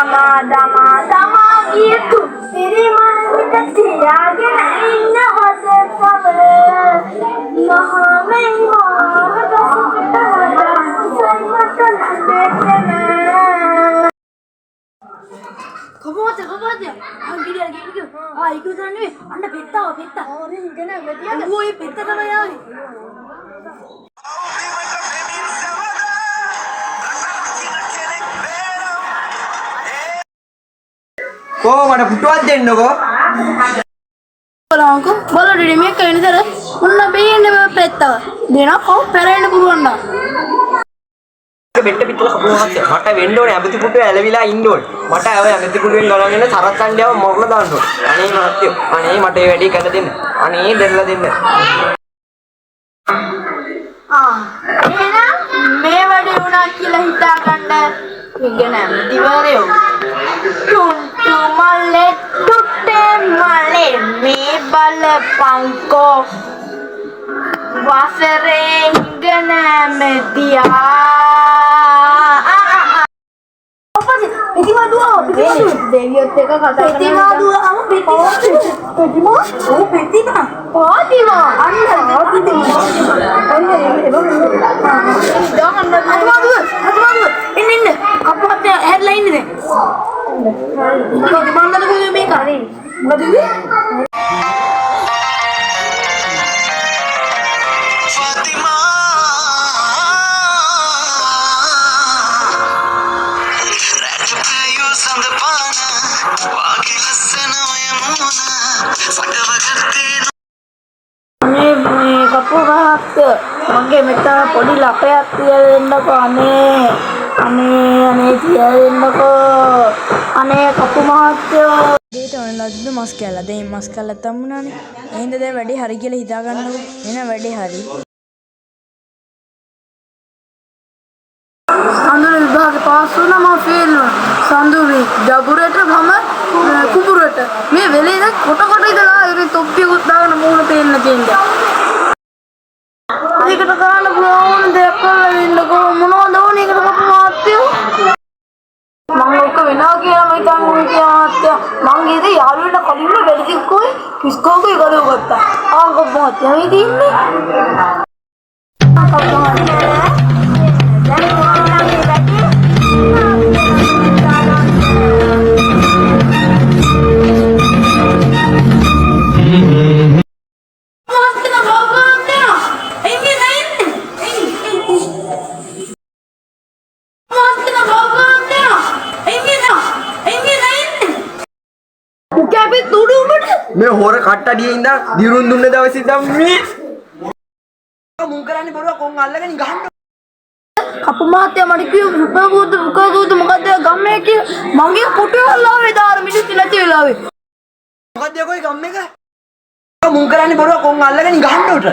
Dama gitu. Diri mana tiada inna hati kabar. Mahamai maham kasih ada. Saya tak bersama. Kamu aja. Gini. Ikut sana ni. Anda peta. Oh, ni gana betul. Wo ye peta sana ya. Kok mana putuan dendo kok? Bola diri me kain dara. Unna beyin petta. Dena ko perayna puruwanna. බෙට්ට පිටල කපුවාක් මට වෙන්න ඕනේ අබති පුටුව ඇලවිලා ඉන්න ඕනේ මට අය අබති පුටුවෙන් ගලගෙන සරත් කණ්ඩායම මොකද දාන්න ඕනේ අනේ මහත්තයෝ අනේ මට මේ වැඩේ කරලා දෙන්න අනේ දෙන්නලා දෙන්න එහෙනම් මේ වැඩේ වුණා කියලා හිතා ගන්න ඉගෙන දිවරයෝ ටුන්ටු මල්ලේ ටුට්ටේ මල්ලේ මේ බලපංකෝ වසරේ ඉගෙන මෙතියා Petimadua. Deviot එක කතා කරනවා. Petimadua. Petimadua. Oh, Petima. Fatima. අන්න ඉන්න. අපුවත් හැදලා ඉන්නේ දැන්. මොකද මන්නද කොහේ මේ කරේ? මොකද ඉන්නේ? මේ කපුගහක්ද මගේ මෙතන පොඩි ලපයක් තියලා දෙන්නකෝ අනේ තියලා දෙන්නකෝ අනේ කපු මහත්තයෝ දේට ඔයාලද මස් කැල්ලා දැන් මස් කැල්ලා තම්මුණානේ එහෙනම් දැන් වැඩේ හරි කියලා හිතා ගන්නකො එන වැඩේ හරි සඳුරු විභාගේ පාස් වුණා මම ෆේල් වුණා සඳුරු ජබුරට මම කුඹුරට මේ වෙලේ දැන් කොට ඉඳලා ඉතින් තොප්පියකුත් දාගෙන මූණ පේන්න තියෙනවා ඒකට කරන්න පුළුවන් දෙයක් කරලා ඉන්නකෝ මොනවද ඕනේ ඒකට කපු මහත්තයෝ මම ඔක්ක වෙනවා කියලා මම හිතන්නේ මහත්තයා මං ගිහේ යාළුවෙන්න කලින්ම වැඩිදික්කෝයි කිස්කෝකෝයි ගලව ගත්තා ආ කපු මහත්තයා මේ තින්නේ කපු මහත්තයා මේ හොර කට්ටඩියේ ඉඳන් දිරුන් දුන්න දවසේ ඉඳන් මේ මුන් කරන්නේ බරුවා කොන් අල්ලගෙන ගහන්න කපු මහත්තයා මට කිව්වා උකගුද මොකද ගම්මේ කිය මගේ පුටුව හල්ලාවේ දාර මිනිස්සු නැති වෙලාවේ මොකද යකෝ ගම් එක මුන් කරන්නේ බරුවා කොන් අල්ලගෙන ගහන්න උට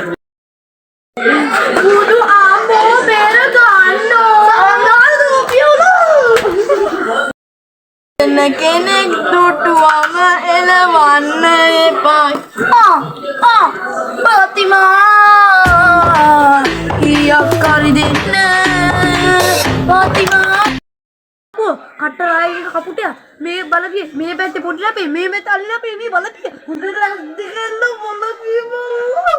බුදු ආම්බෝ බේර ගන්නෝ සාමාරු පියුලා කෙනෙක් දුටුවම එලවන්න එපා පාතිමා කීයක් කරි දෙන්න පාතිමා කට්ටරායි කපුටියා මේ බලපිය මේ පැත්තේ පොඩි ලපේ මේ පැත්තේ අල්ලි ලපේ මේ බලපිය හොඳට දෙකෙල්ල මොන කිව්වෝ